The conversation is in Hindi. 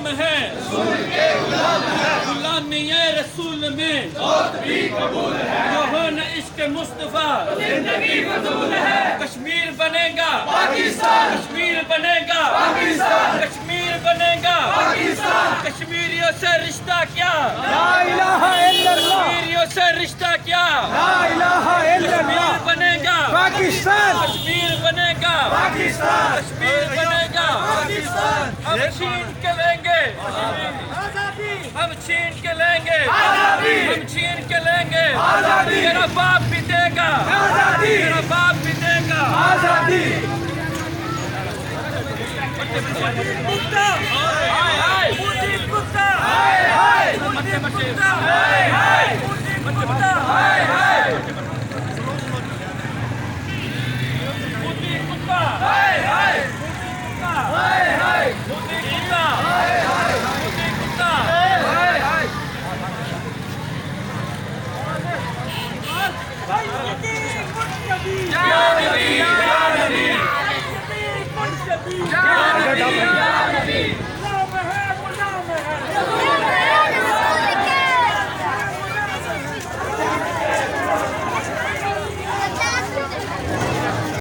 गुलाम है, गुलामी रसूल में जो हो न इश्क मुस्तफा, जिंदगी फजूल है। कश्मीर बनेगा पाकिस्तान, कश्मीर बनेगा पाकिस्तान, कश्मीर बनेगा पाकिस्तान। कश्मीरियों से रिश्ता क्या, ला इलाहा इल्लल्लाह, कश्मीरियों से रिश्ता क्या, ला इलाहा इल्लल्लाह। कश्मीर बनेगा पाकिस्तान, कश्मीर बनेगा पाकिस्तान, कश्मीर बनेगा पाकिस्तान। हम छीन के लेंगे, हम छीन के लेंगे, हम छीन के लेंगे आजादी। तेरा बाप भी देगा आजादी, तेरा बाप भी देगा आजादी। कुत्ता हाय हाय मोदी कुत्ता हाय हाय, मोदी कुत्ता हाय हाय मोदी कुत्ता हाय हाय, मोदी कुत्ता हाय हाय, कुत्ता हाय हाय, मोदी कुत्ता हाय हाय, मोदी कुत्ता हाय हाय। या नबी या नबी